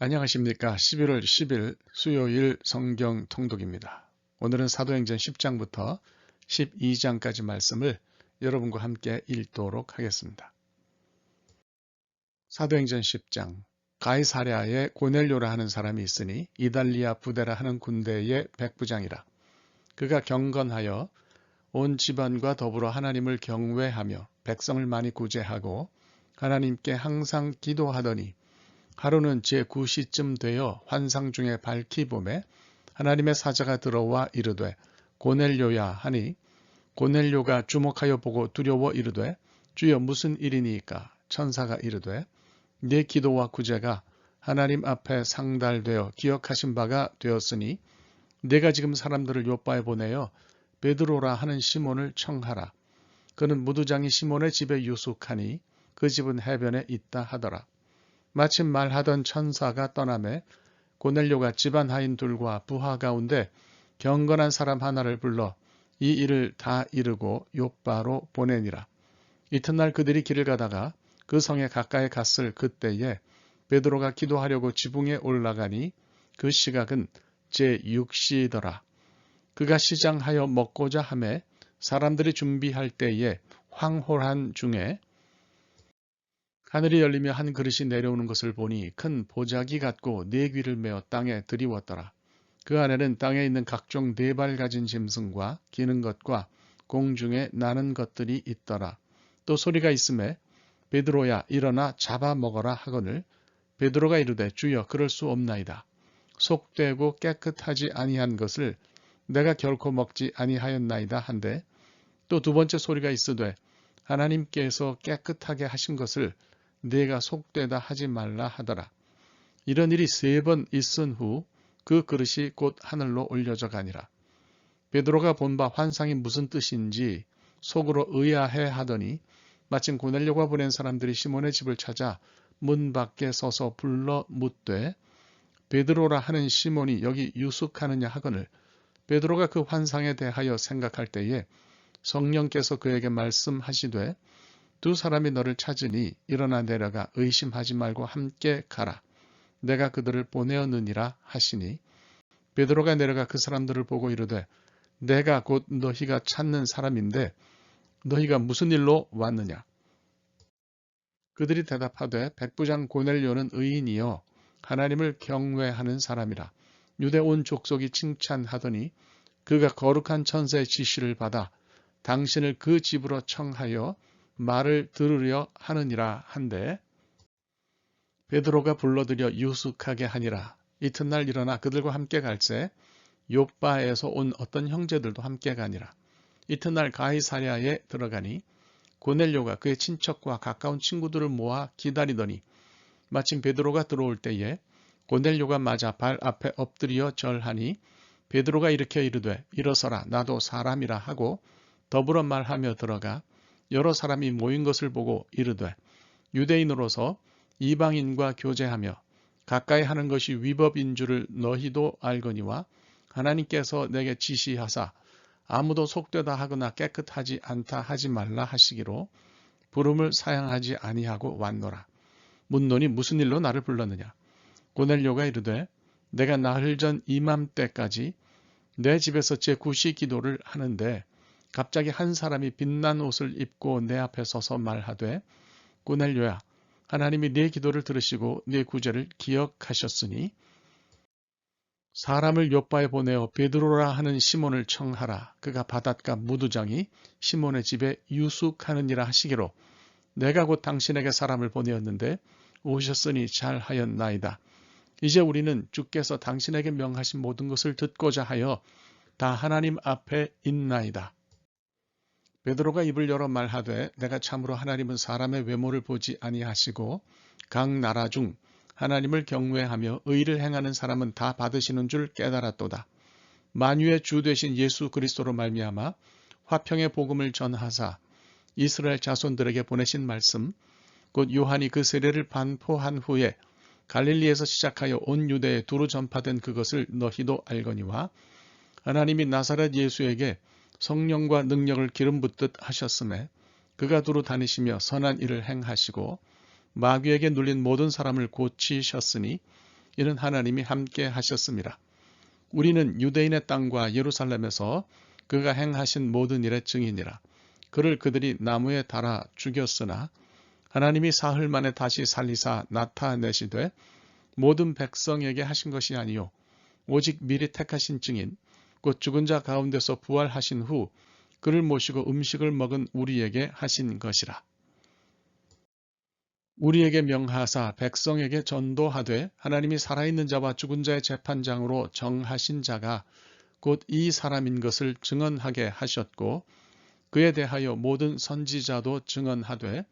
안녕하십니까. 11월 10일 수요일 성경 통독입니다. 오늘은 사도행전 10장부터 12장까지 말씀을 여러분과 함께 읽도록 하겠습니다. 사도행전 10장. 가이사랴에 고넬료라 하는 사람이 있으니 이달리아 부대라 하는 군대의 백부장이라. 그가 경건하여 온 집안과 더불어 하나님을 경외하며 백성을 많이 구제하고 하나님께 항상 기도하더니 하루는 제9시쯤 되어 환상 중에 밝히 보매 하나님의 사자가 들어와 이르되 고넬료야 하니 고넬료가 주목하여 보고 두려워 이르되 주여 무슨 일이니이까. 천사가 이르되 네 기도와 구제가 하나님 앞에 상달되어 기억하신 바가 되었으니 네가 지금 사람들을 요바에 보내어 베드로라 하는 시몬을 청하라. 그는 무두장이 시몬의 집에 유숙하니 그 집은 해변에 있다 하더라. 마침 말하던 천사가 떠나매 고넬료가 집안 하인들과 부하 가운데 경건한 사람 하나를 불러 이 일을 다 이르고 요바로 보내니라. 이튿날 그들이 길을 가다가 그 성에 가까이 갔을 그때에 베드로가 기도하려고 지붕에 올라가니 그 시각은 제6시더라. 그가 시장하여 먹고자 하매 사람들이 준비할 때에 황홀한 중에 하늘이 열리며 한 그릇이 내려오는 것을 보니 큰 보자기 같고 네 귀를 메어 땅에 들이웠더라. 그 안에는 땅에 있는 각종 네 발 가진 짐승과 기는 것과 공중에 나는 것들이 있더라. 또 소리가 있음에 베드로야 일어나 잡아 먹어라 하거늘 베드로가 이르되 주여 그럴 수 없나이다. 속되고 깨끗하지 아니한 것을 내가 결코 먹지 아니하였나이다 한데 또 두 번째 소리가 있으되 하나님께서 깨끗하게 하신 것을 네가 속되다 하지 말라 하더라. 이런 일이 3번 있은 후 그 그릇이 곧 하늘로 올려져 가니라. 베드로가 본 바 환상이 무슨 뜻인지 속으로 의아해 하더니 마침 고넬료가 보낸 사람들이 시몬의 집을 찾아 문 밖에 서서 불러 묻되 베드로라 하는 시몬이 여기 유숙하느냐 하거늘 베드로가 그 환상에 대하여 생각할 때에 성령께서 그에게 말씀하시되 두 사람이 너를 찾으니 일어나 내려가 의심하지 말고 함께 가라. 내가 그들을 보내었느니라 하시니 베드로가 내려가 그 사람들을 보고 이르되 내가 곧 너희가 찾는 사람인데 너희가 무슨 일로 왔느냐. 그들이 대답하되 백부장 고넬료는 의인이요 하나님을 경외하는 사람이라. 유대 온 족속이 칭찬하더니 그가 거룩한 천사의 지시를 받아 당신을 그 집으로 청하여 말을 들으려 하느니라 한데 베드로가 불러들여 유숙하게 하니라. 이튿날 일어나 그들과 함께 갈새 욥바에서 온 어떤 형제들도 함께 가니라. 이튿날 가이사랴에 들어가니 고넬료가 그의 친척과 가까운 친구들을 모아 기다리더니 마침 베드로가 들어올 때에 고넬료가 맞아 발 앞에 엎드려 절하니 베드로가 일으켜 이르되 일어서라 나도 사람이라 하고 더불어 말하며 들어가 여러 사람이 모인 것을 보고 이르되 유대인으로서 이방인과 교제하며 가까이 하는 것이 위법인 줄을 너희도 알거니와 하나님께서 내게 지시하사 아무도 속되다 하거나 깨끗하지 않다 하지 말라 하시기로 부름을 사양하지 아니하고 왔노라. 묻노니 무슨 일로 나를 불렀느냐. 고넬료가 이르되 내가 나흘 전 이맘때까지 내 집에서 제9시 기도를 하는데 갑자기 한 사람이 빛난 옷을 입고 내 앞에 서서 말하되 고넬료야 하나님이 네 기도를 들으시고 네 구제를 기억하셨으니 사람을 요바에 보내어 베드로라 하는 시몬을 청하라. 그가 바닷가 무두장이 시몬의 집에 유숙하느니라 하시기로 내가 곧 당신에게 사람을 보내었는데 오셨으니 잘하였나이다. 이제 우리는 주께서 당신에게 명하신 모든 것을 듣고자 하여 다 하나님 앞에 있나이다. 베드로가 입을 열어 말하되 내가 참으로 하나님은 사람의 외모를 보지 아니하시고 각 나라 중 하나님을 경외하며 의를 행하는 사람은 다 받으시는 줄 깨달았도다. 만유의 주 되신 예수 그리스도로 말미암아 화평의 복음을 전하사 이스라엘 자손들에게 보내신 말씀 곧 요한이 그 세례를 반포한 후에 갈릴리에서 시작하여 온 유대에 두루 전파된 그것을 너희도 알거니와 하나님이 나사렛 예수에게 성령과 능력을 기름 붓듯 하셨음에 그가 두루 다니시며 선한 일을 행하시고 마귀에게 눌린 모든 사람을 고치셨으니 이는 하나님이 함께 하셨습니다. 우리는 유대인의 땅과 예루살렘에서 그가 행하신 모든 일의 증인이라. 그를 그들이 나무에 달아 죽였으나 하나님이 사흘 만에 다시 살리사 나타내시되 모든 백성에게 하신 것이 아니요 오직 미리 택하신 증인 곧 죽은 자 가운데서 부활하신 후 그를 모시고 음식을 먹은 우리에게 하신 것이라. 우리에게 명하사 백성에게 전도하되 하나님이 살아있는 자와 죽은 자의 재판장으로 정하신 자가 곧 이 사람인 것을 증언하게 하셨고 그에 대하여 모든 선지자도 증언하되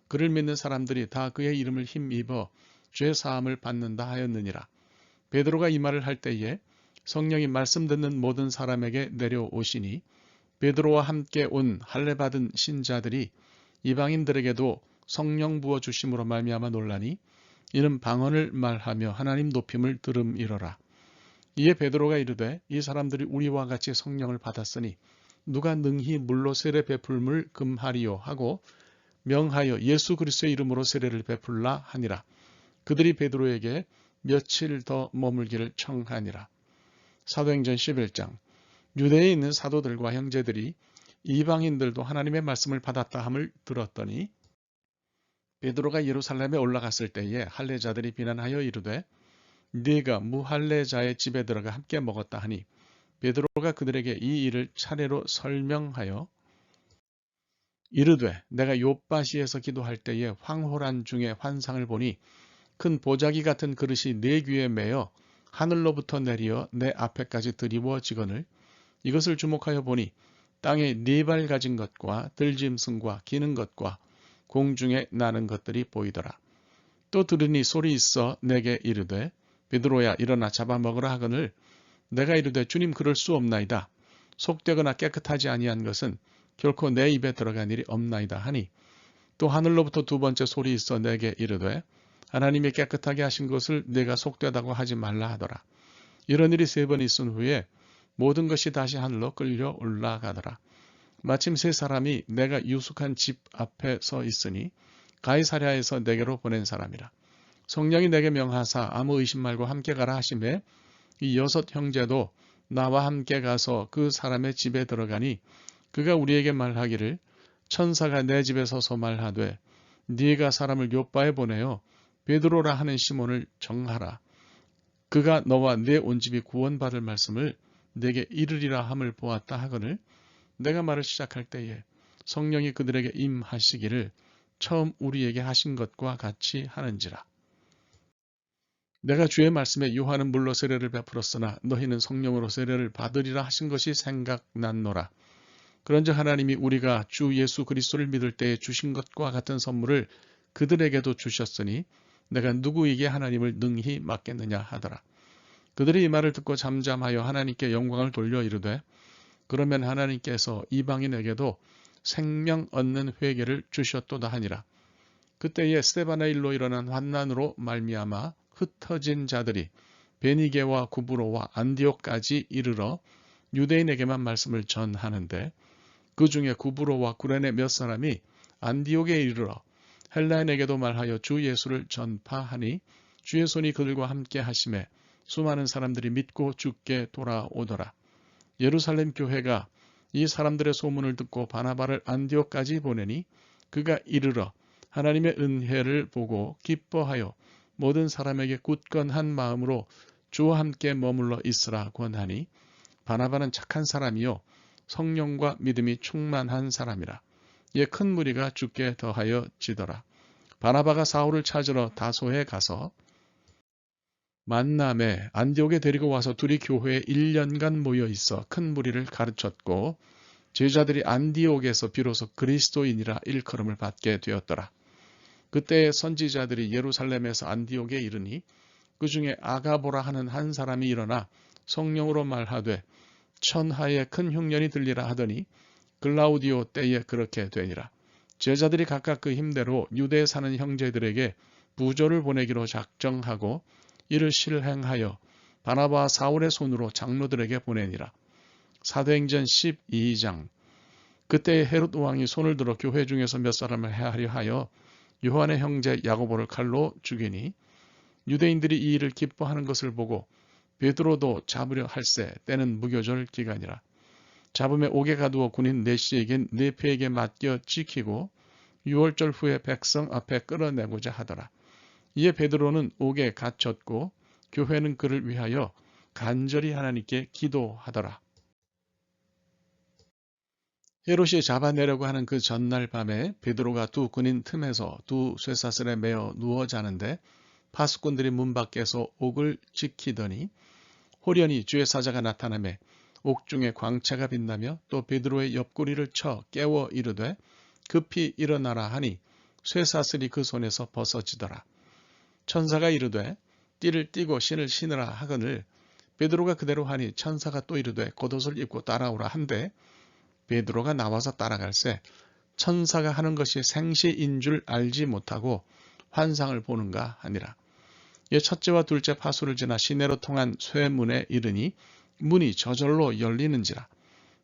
그를 믿는 사람들이 다 그의 이름을 힘입어 죄 사함을 받는다 하였느니라. 베드로가 이 말을 할 때에 성령이 말씀 듣는 모든 사람에게 내려오시니 베드로와 함께 온 할례 받은 신자들이 이방인들에게도 성령 부어 주심으로 말미암아 놀라니 이는 방언을 말하며 하나님 높임을 들음이로라. 이에 베드로가 이르되 이 사람들이 우리와 같이 성령을 받았으니 누가 능히 물로 세례 베풀물 금하리요 하고 명하여 예수 그리스도의 이름으로 세례를 베풀라 하니라. 그들이 베드로에게 며칠 더 머물기를 청하니라. 사도행전 11장. 유대에 있는 사도들과 형제들이 이방인들도 하나님의 말씀을 받았다 함을 들었더니 베드로가 예루살렘에 올라갔을 때에 할례자들이 비난하여 이르되 네가 무할례자의 집에 들어가 함께 먹었다 하니 베드로가 그들에게 이 일을 차례로 설명하여 이르되 내가 욥바시에서 기도할 때에 황홀한 중에 환상을 보니 큰 보자기 같은 그릇이 내 귀에 매어 하늘로부터 내리어 내 앞에까지 드리워지거늘 이것을 주목하여 보니 땅에 네 발 가진 것과 들짐승과 기는 것과 공중에 나는 것들이 보이더라. 또 들으니 소리 있어 내게 이르되 베드로야 일어나 잡아먹으라 하거늘 내가 이르되 주님 그럴 수 없나이다. 속되거나 깨끗하지 아니한 것은 결코 내 입에 들어간 일이 없나이다 하니 또 하늘로부터 두 번째 소리 있어 내게 이르되 하나님이 깨끗하게 하신 것을 내가 속되다고 하지 말라 하더라. 이런 일이 세 번 있은 후에 모든 것이 다시 하늘로 끌려 올라가더라. 마침 세 사람이 내가 유숙한 집 앞에 서 있으니 가이사랴에서 내게로 보낸 사람이라. 성령이 내게 명하사 아무 의심 말고 함께 가라 하시매 이 여섯 형제도 나와 함께 가서 그 사람의 집에 들어가니 그가 우리에게 말하기를 천사가 내 집에 서서 말하되 네가 사람을 요바에 보내어 베드로라 하는 시몬을 정하라. 그가 너와 내 온 집이 구원받을 말씀을 내게 이르리라 함을 보았다 하거늘 내가 말을 시작할 때에 성령이 그들에게 임하시기를 처음 우리에게 하신 것과 같이 하는지라. 내가 주의 말씀에 요한은 물로 세례를 베풀었으나 너희는 성령으로 세례를 받으리라 하신 것이 생각났노라. 그런즉 하나님이 우리가 주 예수 그리스도를 믿을 때에 주신 것과 같은 선물을 그들에게도 주셨으니 내가 누구에게 하나님을 능히 맡겠느냐 하더라. 그들이 이 말을 듣고 잠잠하여 하나님께 영광을 돌려 이르되 그러면 하나님께서 이방인에게도 생명 얻는 회개를 주셨도다 하니라. 그때에 스데반의 일로 일어난 환난으로 말미암아 흩어진 자들이 베니게와 구브로와 안디옥까지 이르러 유대인에게만 말씀을 전하는데 그 중에 구브로와 구레네 몇 사람이 안디옥에 이르러 헬라인에게도 말하여 주 예수를 전파하니 주의 손이 그들과 함께 하심에 수많은 사람들이 믿고 주께 돌아오더라. 예루살렘 교회가 이 사람들의 소문을 듣고 바나바를 안디옥까지 보내니 그가 이르러 하나님의 은혜를 보고 기뻐하여 모든 사람에게 굳건한 마음으로 주와 함께 머물러 있으라 권하니 바나바는 착한 사람이요 성령과 믿음이 충만한 사람이라. 이에 큰 무리가 주께 더하여 지더라. 바나바가 사울을 찾으러 다소에 가서 만남에 안디옥에 데리고 와서 둘이 교회에 1년간 모여 있어 큰 무리를 가르쳤고 제자들이 안디옥에서 비로소 그리스도인이라 일컬음을 받게 되었더라. 그때 선지자들이 예루살렘에서 안디옥에 이르니 그 중에 아가보라 하는 한 사람이 일어나 성령으로 말하되 천하에 큰 흉년이 들리라 하더니 글라우디오 때에 그렇게 되니라. 제자들이 각각 그 힘대로 유대에 사는 형제들에게 부조를 보내기로 작정하고 이를 실행하여 바나바와 사울의 손으로 장로들에게 보내니라. 사도행전 12장. 그때 헤롯 왕이 손을 들어 교회 중에서 몇 사람을 해하려 하여 요한의 형제 야고보를 칼로 죽이니 유대인들이 이 일을 기뻐하는 것을 보고 베드로도 잡으려 할세. 때는 무교절 기간이라. 잡음에 옥에 가두어 군인 네시에겐 네페에게 맡겨 지키고 6월절 후에 백성 앞에 끌어내고자 하더라. 이에 베드로는 옥에 갇혔고 교회는 그를 위하여 간절히 하나님께 기도하더라. 헤롯이 잡아내려고 하는 그 전날 밤에 베드로가 두 군인 틈에서 두 쇠사슬에 매어 누워 자는데 파수꾼들이 문 밖에서 옥을 지키더니 호련히 주의 사자가 나타나매 옥중에 광채가 빛나며 또 베드로의 옆구리를 쳐 깨워 이르되 급히 일어나라 하니 쇠사슬이 그 손에서 벗어지더라. 천사가 이르되 띠를 띠고 신을 신으라 하거늘 베드로가 그대로 하니 천사가 또 이르되 겉옷을 입고 따라오라 한데 베드로가 나와서 따라갈새 천사가 하는 것이 생시인 줄 알지 못하고 환상을 보는가 하니라. 이에 첫째와 둘째 파수를 지나 시내로 통한 쇠문에 이르니 문이 저절로 열리는지라.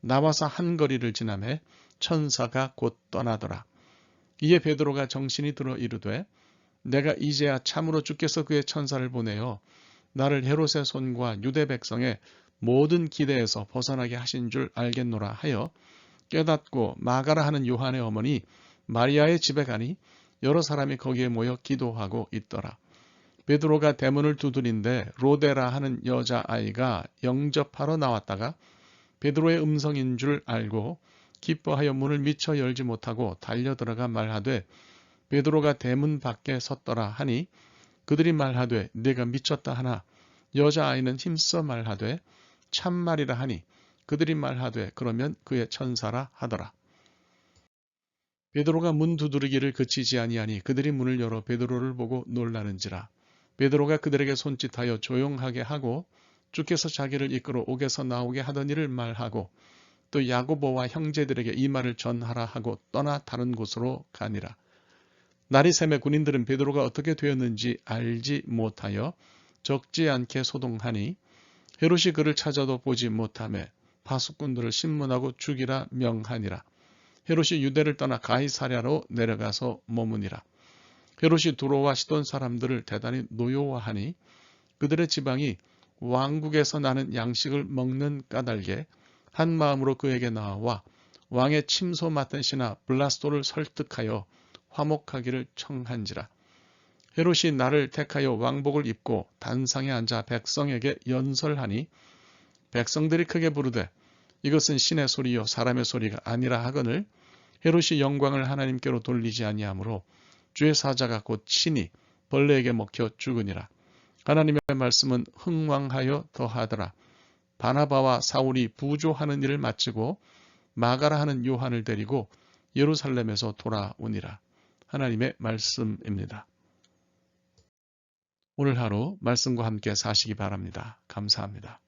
나와서 한 거리를 지나매 천사가 곧 떠나더라. 이에 베드로가 정신이 들어 이르되 내가 이제야 참으로 주께서 그의 천사를 보내어 나를 헤롯의 손과 유대 백성의 모든 기대에서 벗어나게 하신 줄 알겠노라 하여 깨닫고 마가라 하는 요한의 어머니 마리아의 집에 가니 여러 사람이 거기에 모여 기도하고 있더라. 베드로가 대문을 두드린데 로데라 하는 여자아이가 영접하러 나왔다가 베드로의 음성인 줄 알고 기뻐하여 문을 미처 열지 못하고 달려들어가 말하되 베드로가 대문 밖에 섰더라 하니 그들이 말하되 네가 미쳤다 하나 여자아이는 힘써 말하되 참말이라 하니 그들이 말하되 그러면 그의 천사라 하더라. 베드로가 문 두드리기를 그치지 아니하니 그들이 문을 열어 베드로를 보고 놀라는지라. 베드로가 그들에게 손짓하여 조용하게 하고 주께서 자기를 이끌어 옥에서 나오게 하던 일을 말하고 또 야고보와 형제들에게 이 말을 전하라 하고 떠나 다른 곳으로 가니라. 날이 새매 군인들은 베드로가 어떻게 되었는지 알지 못하여 적지 않게 소동하니 헤롯이 그를 찾아도 보지 못하매 파수꾼들을 신문하고 죽이라 명하니라. 헤롯이 유대를 떠나 가이사랴로 내려가서 머무니라. 헤롯이 두로와 시돈 사람들을 대단히 노여워하니 그들의 지방이 왕국에서 나는 양식을 먹는 까닭에 한 마음으로 그에게 나와 왕의 침소 맡은 신하 블라스도를 설득하여 화목하기를 청한지라. 헤롯이 나를 택하여 왕복을 입고 단상에 앉아 백성에게 연설하니 백성들이 크게 부르되 이것은 신의 소리요 사람의 소리가 아니라 하거늘 헤롯이 영광을 하나님께로 돌리지 아니하므로 주의 사자가 곧 친히 벌레에게 먹혀 죽으니라. 하나님의 말씀은 흥왕하여 더하더라. 바나바와 사울이 부조하는 일을 마치고 마가라 하는 요한을 데리고 예루살렘에서 돌아오니라. 하나님의 말씀입니다. 오늘 하루 말씀과 함께 사시기 바랍니다. 감사합니다.